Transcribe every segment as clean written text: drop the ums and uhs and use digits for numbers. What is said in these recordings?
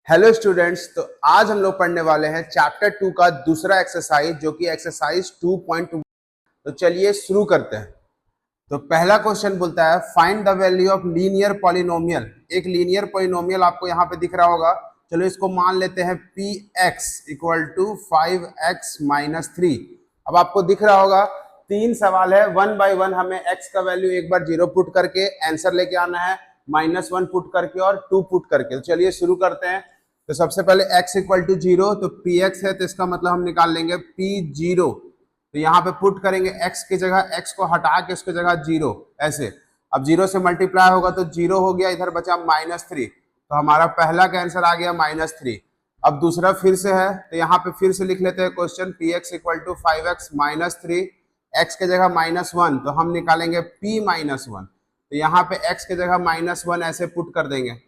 Hello students. तो आज हम लोग पढ़ने वाले हैं चैप्टर 2 का दूसरा एक्सरसाइज जो कि एक्सरसाइज 2.1। तो चलिए शुरू करते हैं। तो पहला क्वेश्चन बोलता है find the value of linear polynomial. एक लीनियर पॉलिनोमियल आपको यहाँ पे दिख रहा होगा। चलो इसको मान लेते हैं P X equal to 5x-3। अब आपको दिख रहा होगा तीन सवाल है, वन बाय वन हमें एक्स का वैल्यू एक बार 0 पुट करके आंसर लेके आना है, -1 पुट करके और 2 पुट करके। तो चलिए शुरू करते हैं। तो सबसे पहले x इक्वल टू 0, तो पी एक्स है तो इसका मतलब हम निकाल लेंगे p0। तो यहाँ पे पुट करेंगे x की जगह, x को हटा के इसकी जगह 0 ऐसे। अब 0 से मल्टीप्लाई होगा तो 0 हो गया, इधर बचा -3। तो हमारा पहला का आंसर आ गया -3। अब दूसरा फिर से है तो यहाँ पे फिर से लिख लेते हैं question P X equal to 5x-3। x के जगह -1 तो हम निकालेंगे p-1। तो यहाँ पे x के जगह -1 ऐसे पुट कर देंगे।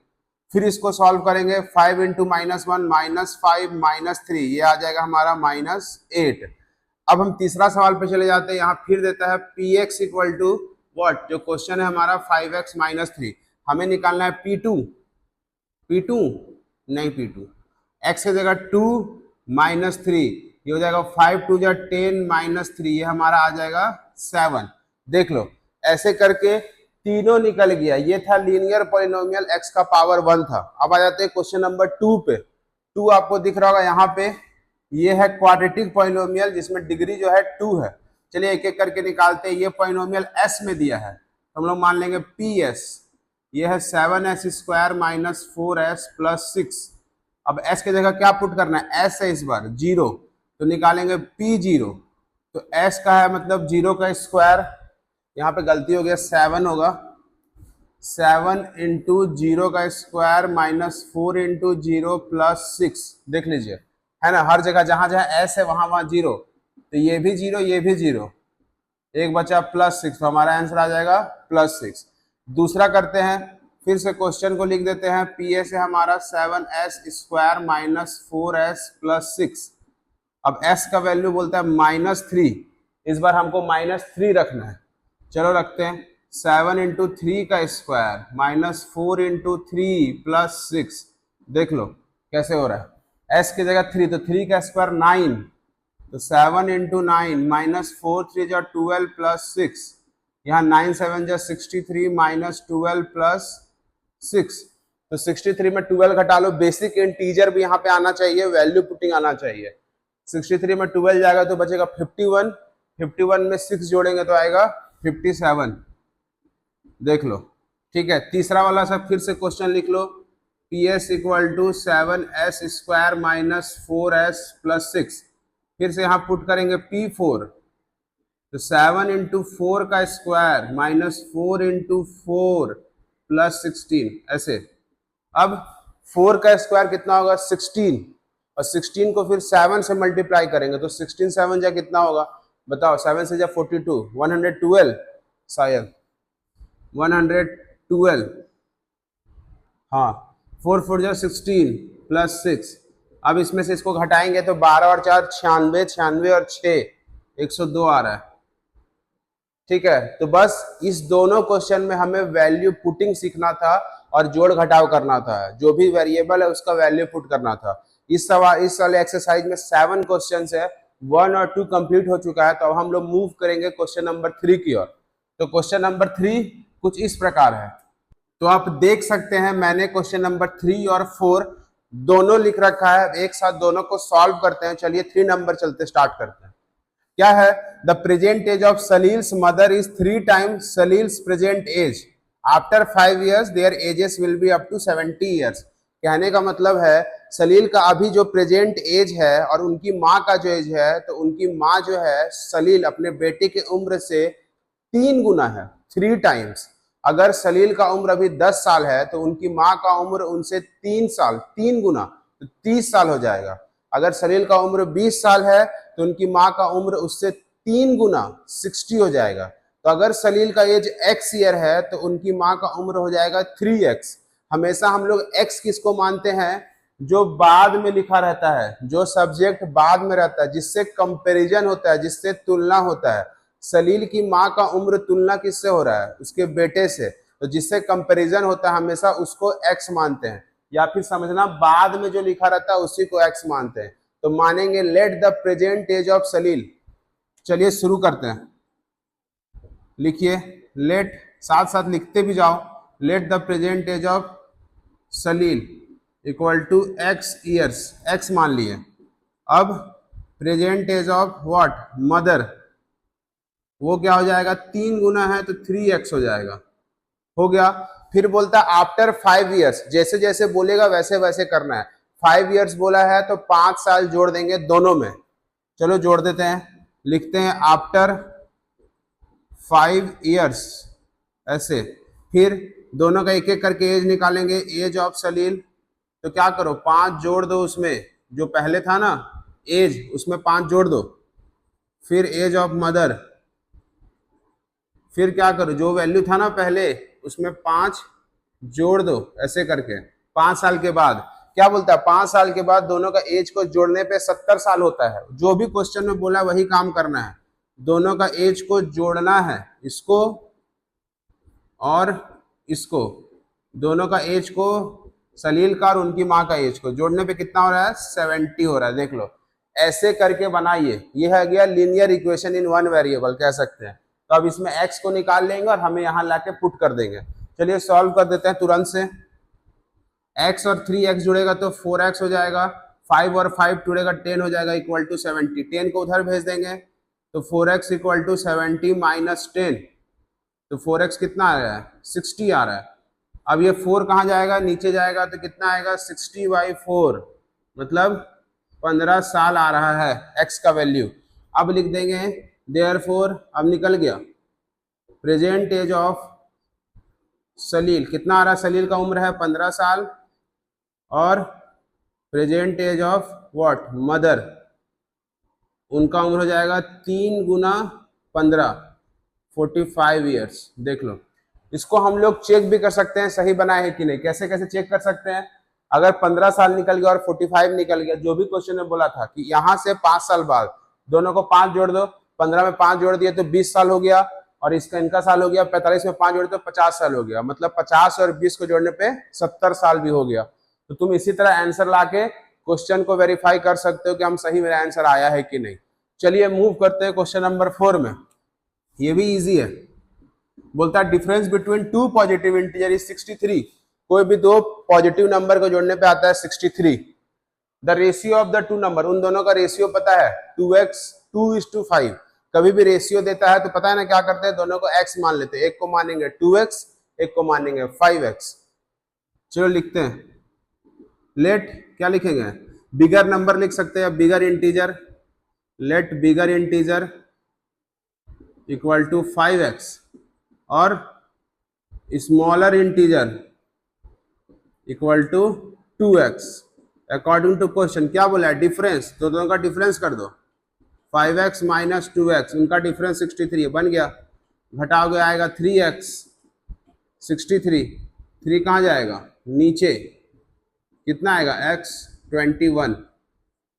फिर इसको सॉल्व करेंगे, 5 इंटू -1 -5 -3, ये आ जाएगा हमारा -8। अब हम तीसरा सवाल पे चले जाते हैं। यहाँ फिर देता है P X equal to what, जो क्वेश्चन है हमारा 5x-3। हमें निकालना है P2 नहीं P2, x की जगह 2 -3, ये हो जाएगा 5 2 जा 10 -3, ये हमारा आ जाएगा 7। देख लो ऐसे करके तीनों निकल गया। ये था लीनियर पॉलिनोमियल, x का पावर 1 था। अब आ जाते हैं क्वेश्चन नंबर 2 पे। 2 आपको दिख रहा होगा यहाँ पे, ये है क्वाड्रेटिक पॉलिनोमियल जिसमें डिग्री जो है 2 है। चलिए एक एक करके निकालते हैं। ये पॉलिनोमियल s में दिया है तो हम लोग मान लेंगे ps। ये है 7s square minus 4s plus 6। अब s की जगह क्या पुट करना है, s है इस बार 0, तो निकालेंगे p0। तो s का है मतलब 0 का स्क्वायर, यहाँ पे गलती हो गया 7 होगा, 7 इंटू 0 का स्क्वायर -4 इंटू 0 प्लस 6। देख लीजिए है ना, हर जगह जहां जहां s है वहां वहां 0, तो ये भी 0 ये भी 0, एक बचा +6, तो हमारा आंसर आ जाएगा +6। दूसरा करते हैं, फिर से क्वेश्चन को लिख देते हैं। पी एस है हमारा 7s square minus 4s plus 6। अब s का वैल्यू बोलता है -3, इस बार हमको -3 रखना है। चलो रखते हैं, 7 इंटू 3 का स्क्वायर -4 इंटू 3 प्लस 6। देख लो कैसे हो रहा है, s की जगह 3 तो 3 का स्क्वायर 9, तो 7 इंटू 9 -4 3 जा 12 प्लस 6, यहाँ 9 7 जा 63 -12 प्लस 6। तो 63 में 12 घटा लो, बेसिक इंटीजर भी यहाँ पे आना चाहिए, वैल्यू पुटिंग आना चाहिए। 63 में 12 जाएगा तो बचेगा 51, 51 में 6 जोड़ेंगे तो आएगा 57। देख लो ठीक है। तीसरा वाला सब फिर से क्वेश्चन लिख लो, p s equal to 7s square minus 4s plus 6। फिर से यहाँ पुट करेंगे P4, तो 7 इंटू 4 का स्क्वायर -4 इंटू 4 प्लस 16 ऐसे। अब 4 का स्क्वायर कितना होगा 16, और 16 को फिर 7 से मल्टीप्लाई करेंगे तो 16 7 जा कितना होगा बताओ, 7 से जा 42, 112 शायद 112, हाँ 4 4 जा 16 प्लस 6। अब इसमें से इसको घटाएंगे तो 12 और 4 96, 96 और 6 102 आ रहा है। ठीक है, तो बस इस दोनों क्वेश्चन में हमें वैल्यू पुटिंग सीखना था और जोड़ घटाव करना था। जो भी वेरिएबल है उसका वैल्यू पुट करना था। इस वाले एक्सरसाइज में 7 क्वेश्चन है, 1 और 2 कंप्लीट हो चुका है। तो अब हम लोग मूव करेंगे क्वेश्चन नंबर 3 की ओर। तो क्वेश्चन नंबर 3 कुछ इस प्रकार है। तो आप देख सकते हैं मैंने क्वेश्चन नंबर 3 और 4 दोनों लिख रखा है, एक साथ दोनों को सॉल्व करते हैं। चलिए 3 नंबर चलते स्टार्ट करते हैं। क्या है, the present age of Salil's mother is 3 times Salil's present age, after 5 years their ages will be up to 70 years। कहने का मतलब है सलील का अभी जो प्रेजेंट एज है और उनकी माँ का जो एज है, तो उनकी माँ जो है सलील अपने बेटे की उम्र से 3 गुना है, 3 टाइम्स। अगर सलील का उम्र अभी 10 साल है तो उनकी माँ का उम्र उनसे 3 साल, 3 गुना तो 30 साल हो जाएगा। अगर सलील का उम्र 20 साल है तो उनकी माँ का उम्र उससे 3 गुना 60 हो जाएगा। तो अगर सलील का एज x ईयर है तो उनकी माँ का उम्र हो जाएगा 3x। हमेशा हम लोग x किसको मानते हैं, जो बाद में लिखा रहता है, जो सब्जेक्ट बाद में रहता है, जिससे कंपैरिजन होता है, जिससे तुलना होता है। सलील की माँ का उम्र तुलना किससे हो रहा है, उसके बेटे से, तो जिससे कंपैरिजन होता है हमेशा उसको x मानते हैं। या फिर समझना बाद में जो लिखा रहता है उसी को x मानते हैं। तो मानेंगे let the present age of Salil. चलिए शुरू करते हैं, लिखिए लेट, साथ साथ लिखते भी जाओ। Let the present age of Salil equal to x years, x मान लिए। अब present age of what, mother, वो क्या हो जाएगा, 3 गुना है तो 3x हो जाएगा, हो गया। फिर बोलता है आफ्टर 5 ईयर्स, जैसे जैसे बोलेगा वैसे वैसे करना है। 5 ईयर्स बोला है तो 5 साल जोड़ देंगे दोनों में। चलो जोड़ देते हैं, लिखते हैं आफ्टर 5 ईयर्स ऐसे। फिर दोनों का एक एक करके एज निकालेंगे, एज ऑफ सलील। तो क्या करो, 5 जोड़ दो, उसमें जो पहले था ना एज उसमें 5 जोड़ दो। फिर एज ऑफ मदर, फिर क्या करो, जो वैल्यू था ना पहले उसमें 5 जोड़ दो, ऐसे करके 5 साल के बाद। क्या बोलता है, 5 साल के बाद दोनों का एज को जोड़ने पे 70 साल होता है। जो भी क्वेश्चन में बोला वही काम करना है, दोनों का एज को जोड़ना है, इसको और इसको, दोनों का एज को, सलील का और उनकी माँ का एज को जोड़ने पे कितना हो रहा है, 70 हो रहा है। देख लो ऐसे करके बनाइए, ये है गया linear equation in one variable कह सकते हैं। तो अब इसमें x को निकाल लेंगे और हमें यहाँ लाके पुट कर देंगे। चलिए सॉल्व कर देते हैं तुरंत से। x और 3x जुड़ेगा तो 4x हो जाएगा, 5 और 5 जुड़ेगा 10 हो जाएगा, इक्वल टू 70। 10 को उधर भेज देंगे तो 4x इक्वल टू 70 माइनस 10, तो 4x कितना आ रहा है, 60 आ रहा है। अब ये 4 कहाँ जाएगा, नीचे जाएगा, तो कितना आएगा 60/4, मतलब 15 साल आ रहा है x का वैल्यू। अब लिख देंगे देयरफॉर, अब निकल गया प्रेजेंट एज ऑफ सलील, कितना आ रहा है, सलील का उम्र है 15 साल, और present age of what, mother, उनका उम्र हो जाएगा 3 गुना 15, 45 ईयर्स। देख लो, इसको हम लोग चेक भी कर सकते हैं सही बना है कि नहीं। कैसे कैसे चेक कर सकते हैं, अगर 15 साल निकल गया और 45 निकल गया, जो भी क्वेश्चन में बोला था कि यहाँ से 5 साल बाद दोनों को 5 जोड़ दो, 15 में 5 जोड़ दिए तो 20 साल हो गया, और इसका इनका साल हो गया 45 में 5 जोड़े तो 50 साल हो गया, मतलब 50 और 20 को जोड़ने पे 70 साल भी हो गया। तो तुम इसी तरह आंसर लाके क्वेश्चन को वेरीफाई कर सकते हो कि हम सही मेरा आंसर आया है कि नहीं। चलिए मूव करते हैं क्वेश्चन नंबर 4 में, ये भी इजी है। बोलता है difference between two positive integer is 63। कोई भी दो पॉजिटिव नंबर को जोड़ने पे आता है 63। The ratio of the two number, उन दोनों का रेशियो पता है 2x 2:5। कभी भी रेशियो देता है तो पता है ना क्या करते हैं, दोनों को x मान लेते हैं, एक को मानेंगे 2x, एक को मानेंगे 5x। चलो लिखते हैं, लेट क्या लिखेंगे, बिगर नंबर लिख सकते हैं, bigger integer, let bigger integer equal to 5x और smaller integer equal to 2x according to question. क्या बोला है, डिफरेंस, तो दोनों का डिफरेंस कर दो, 5x माइनस 2x, उनका डिफरेंस 63 बन गया, घटाओगे आएगा 3x, 63, 3 कहाँ जाएगा नीचे, कितना आएगा x 21।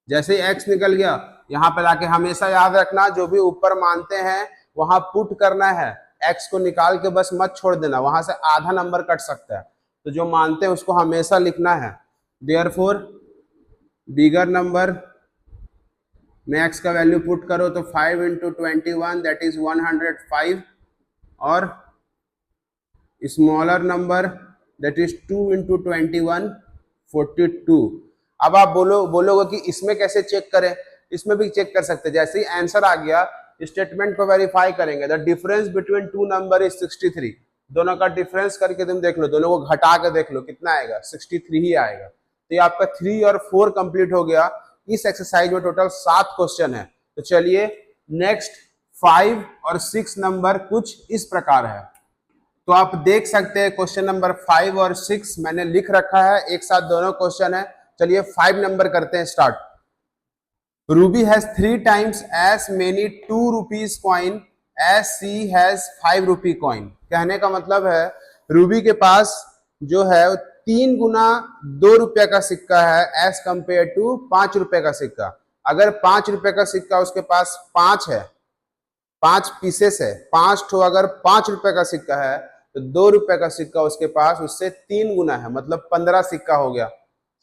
जैसे ही x निकल गया यहाँ पे लाके हमेशा याद रखना, जो भी ऊपर मानते हैं वहां पुट करना है, x को निकाल के बस मत छोड़ देना, वहां से आधा नंबर कट सकता है, तो जो मानते हैं उसको हमेशा लिखना है। देयरफॉर बिगर नंबर में x का वैल्यू पुट करो तो 5 × 21 दैट इज 105, और स्मॉलर नंबर दैट इज 2 × 21 42। अब आप बोलोगे कि इसमें कैसे चेक करें, इसमें भी चेक कर सकते हैं। जैसे ही आंसर आ गया स्टेटमेंट को वेरीफाई करेंगे, the difference between two number is 63। दोनों का डिफरेंस करके तुम देख लो, दोनों को घटा के देख लो कितना आएगा, 63 ही आएगा। तो ये आपका 3 और 4 कंप्लीट हो गया। इस एक्सरसाइज में टोटल 7 क्वेश्चन है। तो चलिए नेक्स्ट 5 और 6 नंबर कुछ इस प्रकार है। तो आप देख सकते हैं क्वेश्चन नंबर 5 और 6 मैंने लिख रखा है, एक साथ दोनों क्वेश्चन है। चलिए 5 नंबर करते हैं start. Ruby has 3 times as many 2 rupees coin as she has 5 rupee coin। कहने का मतलब है रूबी के पास जो है 3 गुना 2 रुपये का सिक्का है एज कंपेयर टू 5 रुपए का सिक्का। अगर 5 रुपए का सिक्का उसके पास 5 है, 5 पीसेस है, 5 ठो अगर 5 रुपए का सिक्का है तो 2 रुपए का सिक्का उसके पास उससे 3 गुना है, मतलब 15 सिक्का हो गया।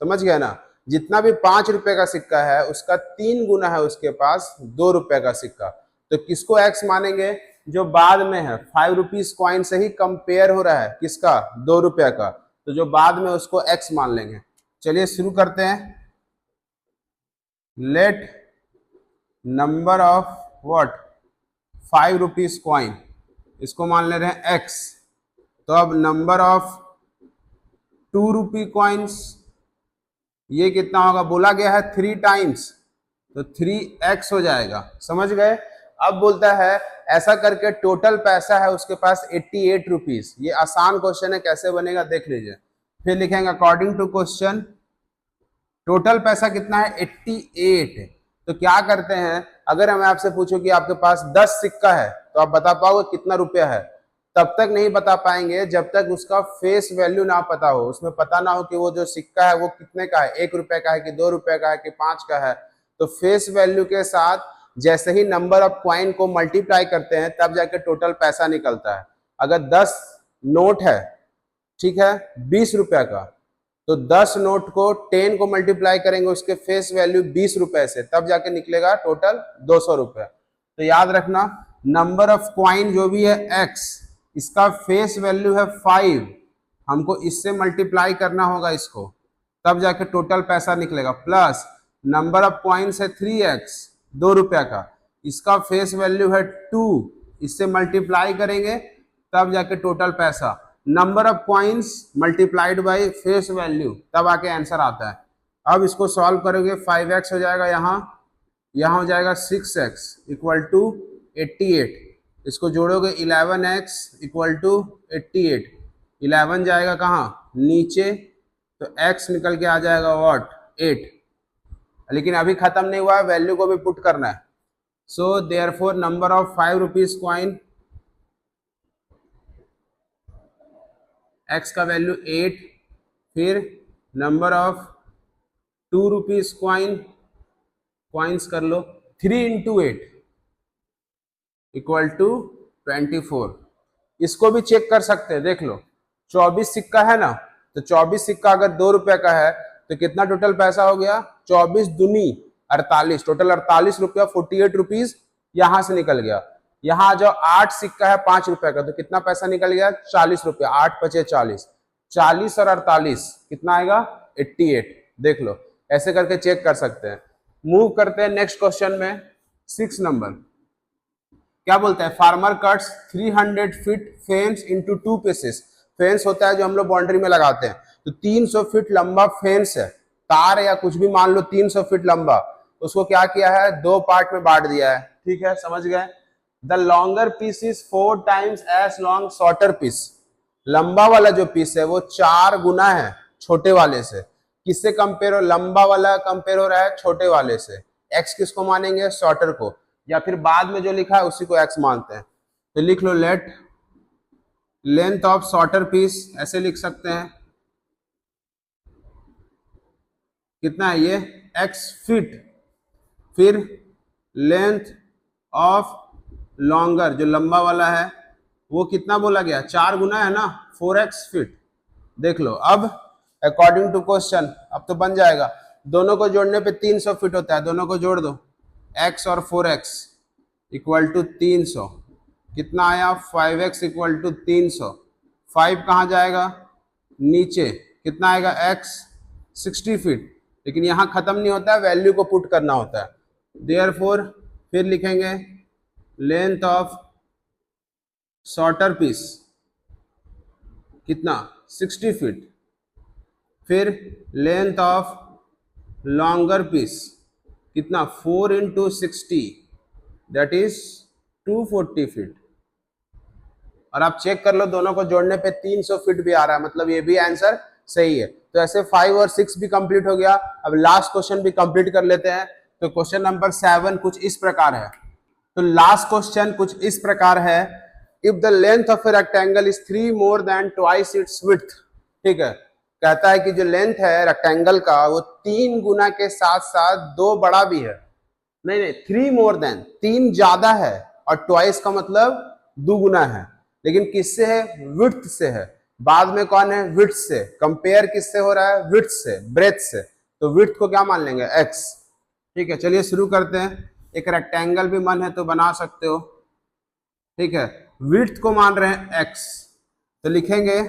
समझ गया ना? जितना भी 5 रुपए का सिक्का है उसका 3 गुना है उसके पास 2 रुपए का सिक्का। तो किसको एक्स मानेंगे? जो बाद में है, 5 रुपीज कॉइन से ही कंपेयर हो रहा है, किसका? 2 रुपए का। तो जो बाद में उसको एक्स मान लेंगे। चलिए शुरू करते हैं। Let number of what? 5 rupees coin, इसको मान ले रहे हैं एक्स। तो अब नंबर ऑफ 2 रुपी कॉइन्स, ये कितना होगा? बोला गया है 3 टाइम्स, तो 3x हो जाएगा। समझ गए? अब बोलता है ऐसा करके टोटल पैसा है उसके पास 88 रुपीज। ये आसान क्वेश्चन है, कैसे बनेगा देख लीजिए। फिर लिखेंगे अकॉर्डिंग टू क्वेश्चन टोटल पैसा कितना है? 88। तो क्या करते हैं, अगर मैं आपसे पूछूं कि आपके पास 10 सिक्का है तो आप बता पाओगे कितना रुपया है? तब तक नहीं बता पाएंगे जब तक उसका फेस वैल्यू ना पता हो, उसमें पता ना हो कि वो जो सिक्का है वो कितने का है, 1 रुपए का है कि 2 रुपए का है कि 5 का है। तो फेस वैल्यू के साथ जैसे ही नंबर ऑफ कॉइन को मल्टीप्लाई करते हैं तब जाके टोटल पैसा निकलता है। अगर 10 नोट है, ठीक है, 20 रुपए का, तो 10 नोट को 10 को मल्टीप्लाई करेंगे उसके फेस वैल्यू 20 रुपए से, तब जाके निकलेगा टोटल 200 रुपए। तो याद रखना नंबर ऑफ कॉइन जो भी है x, इसका फेस वैल्यू है 5, हमको इससे मल्टीप्लाई करना होगा इसको, तब जाके टोटल पैसा निकलेगा। प्लस नंबर ऑफ कॉइन्स है 3x, 2 रुपया का, इसका फेस वैल्यू है 2, इससे मल्टीप्लाई करेंगे तब जाके टोटल पैसा। Number of coins multiplied by face value, तब आके आंसर आता है। अब इसको सॉल्व करोगे 5x हो जाएगा, यहाँ हो जाएगा 6x इक्वल टू 88। इसको जोड़ोगे 11x इक्वल टू 88, 11 जाएगा कहाँ? नीचे, तो x निकल के आ जाएगा व्हाट? 8। लेकिन अभी खत्म नहीं हुआ है, वैल्यू को भी पुट करना है। So therefore number of 5 rupees coin, x का वैल्यू 8, फिर number of 2 rupees coin, coins कर लो, 3 इंटू 8 इक्वल टू 24। इसको भी चेक कर सकते हैं, देख लो 24 सिक्का है ना, तो 24 सिक्का अगर 2 रुपए का है तो कितना टोटल पैसा हो गया? 24 दूनी 48, टोटल 48 रुपया, 48 रुपीज यहां से निकल गया। यहाँ जो 8 सिक्का है 5 रुपए का, तो कितना पैसा निकल गया? 40 रुपया, 8 पचे 40, 40 और 48 कितना आएगा? 88। देख लो, ऐसे करके चेक कर सकते हैं। मूव करते हैं नेक्स्ट क्वेश्चन में। 6 नंबर क्या बोलता है? Farmer cuts 300 feet fence into 2 pieces. Fence होता है जो हम लोग बाउंड्री में लगाते हैं, तो 300 फीट लंबा फेंस है, तार या कुछ भी मान लो 300 फीट लंबा, उसको क्या किया है? 2 पार्ट में बांट दिया है। ठीक है, समझ गए? The longer piece is 4 times as long shorter piece. लंबा वाला जो पीस है वो 4 गुना है छोटे वाले से। किससे कंपेयर हो? लंबा वाला कंपेयर हो रहा है छोटे वाले से। एक्स किसको मानेंगे? शॉर्टर को, या फिर बाद में जो लिखा है उसी को एक्स मानते हैं। तो लिख लो let length of shorter piece, ऐसे लिख सकते हैं, कितना है ये? X feet. फिर लेंथ ऑफ लॉन्गर जो लंबा वाला है वो कितना बोला गया? 4 गुना है ना, 4x फीट। देख लो अब अकॉर्डिंग टू क्वेश्चन अब तो बन जाएगा। दोनों को जोड़ने पे 300 फीट होता है, दोनों को जोड़ दो, x और 4x इक्वल टू 300, कितना आया? 5x equal to 300। 5 कहाँ जाएगा? नीचे, कितना आएगा? x 60 feet. लेकिन यहाँ खत्म नहीं होता है, वैल्यू को पुट करना होता है। देयरफॉर फिर लिखेंगे लेंथ ऑफ शॉर्टर पीस कितना? 60 फीट। फिर लेंथ ऑफ लॉन्गर पीस कितना? 4 इंटू 60, दैट इज 240 फीट। और आप चेक कर लो, दोनों को जोड़ने पे 300 फीट भी आ रहा है, मतलब ये भी आंसर सही है। तो ऐसे 5 और 6 भी कंप्लीट हो गया। अब लास्ट क्वेश्चन भी कंप्लीट कर लेते हैं। तो क्वेश्चन नंबर 7 कुछ इस प्रकार है। तो लास्ट क्वेश्चन कुछ इस प्रकार है, if the length of a rectangle is 3 more than twice its width. ठीक है, कहता है कि जो लेंथ है रेक्टेंगल का वो 3 गुना के साथ साथ 2 बड़ा भी है। नहीं 3 मोर देन, 3 ज्यादा है, और ट्वाइस का मतलब 2 गुना है। लेकिन किससे है? विड्थ से है। बाद में कौन है? विड्थ से। कंपेयर किससे हो रहा है? विड्थ से, ब्रेथ से। तो विड्थ को क्या मान लेंगे? x। ठीक है, चलिए शुरू करते हैं। एक रेक्टेंगल भी मन है तो बना सकते हो। ठीक है, विड्थ को मान रहे हैं x, तो लिखेंगे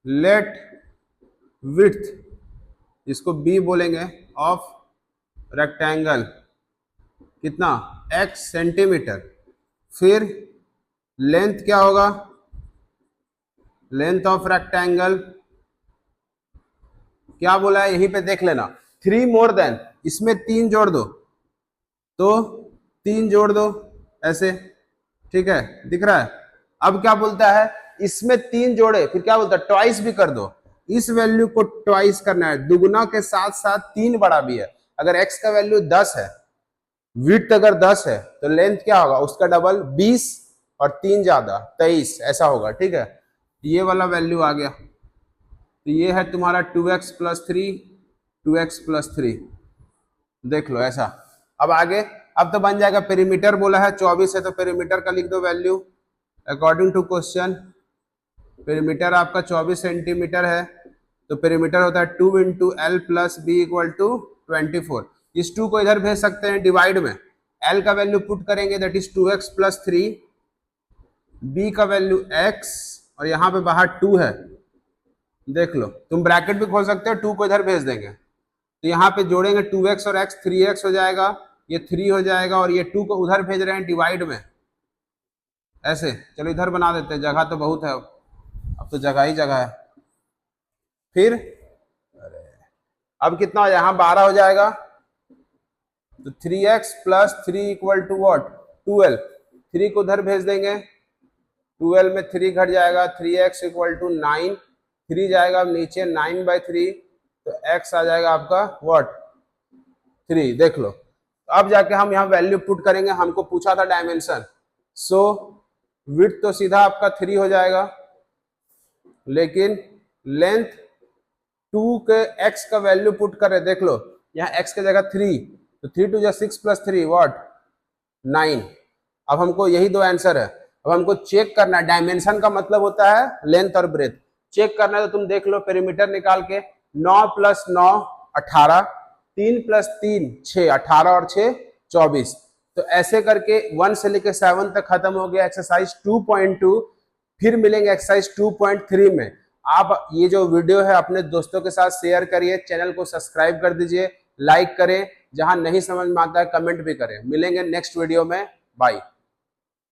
लेट विड्थ, इसको b बोलेंगे, ऑफ रेक्टेंगल कितना? x centimetre. फिर लेंथ क्या होगा? लेंथ ऑफ रेक्टेंगल क्या बोला है? यहीं पे देख लेना, 3 मोर देन, इसमें 3 जोड़ दो, तो 3 जोड़ दो ऐसे। ठीक है, दिख रहा है? अब क्या बोलता है? इसमें 3 जोड़े, फिर क्या बोलता है? ट्वाइस भी कर दो। इस वैल्यू को ट्वाइस करना है, दुगुना के साथ साथ 3 बड़ा भी है। अगर x का वैल्यू 10 है, विड्थ अगर 10 है, तो लेंथ क्या होगा? उसका डबल 20 और 3 ज्यादा 23, ऐसा होगा। ठीक है, ये वाला वैल्यू आ गया। तो ये है तुम्हारा 2x + 3, 2x + 3, देख लो ऐसा। अब आगे, अब तो बन जाएगा, पेरीमीटर बोला है 24 है, तो पेरीमीटर का लिख दो value according to question. Perimeter आपका 24 सेंटीमीटर है, तो पेरीमीटर होता है 2 × L + B = 24। इस 2 को इधर भेज सकते हैं डिवाइड में। L का वैल्यू पुट करेंगे, दैट इज 2x + 3, B का वैल्यू x, और यहाँ पे बाहर 2 है, देख लो। तुम ब्रैकेट भी खोल सकते हो, 2 को इधर भेज देंगे, तो यहाँ पे जोड़ेंगे 2x और x, 3x हो जाएगा, ये 3 हो जाएगा, और ये 2 को उधर भेज रहे हैं डिवाइड में, ऐसे। चलो इधर बना देते हैं, जगह तो बहुत है, अब तो जगह ही जगह है। फिर अब कितना हो जाएगा? यहाँ 12 हो जाएगा, तो 3x + 3 = what? 12। 3 को उधर भेज देंगे, 12 में 3 घट जाएगा, 3x = 9, 3 जाएगा नीचे, 9/3, तो x आ जाएगा आपका व्हाट? 3। देख लो, अब जाके हम यहाँ वैल्यू पुट करेंगे। हमको पूछा था डायमेंशन, सो विड्थ तो सीधा आपका 3 हो जाएगा, लेकिन लेंथ 2 के x का वैल्यू पुट कर रहे, देख लो यहाँ x की जगह 3, तो 3 × 2 = 6 + 3 व्हाट? 9। अब हमको यही 2 आंसर है। अब हमको चेक करना है, डायमेंशन का मतलब होता है लेंथ और ब्रेथ। चेक करना है तो तुम देख लो, पेरीमीटर निकाल के, 9 + 9 18, 3 + 3 6, 18 और 6 24। तो ऐसे करके 1 से लेकर 7 तक खत्म हो गया एक्सरसाइज 2.2। फिर मिलेंगे एक्सरसाइज 2.3 में। आप ये जो वीडियो है अपने दोस्तों के साथ शेयर करिए, चैनल को सब्सक्राइब कर दीजिए, लाइक करें, जहां नहीं समझ में आता है कमेंट भी करें। मिलेंगे नेक्स्ट वीडियो में, बाय।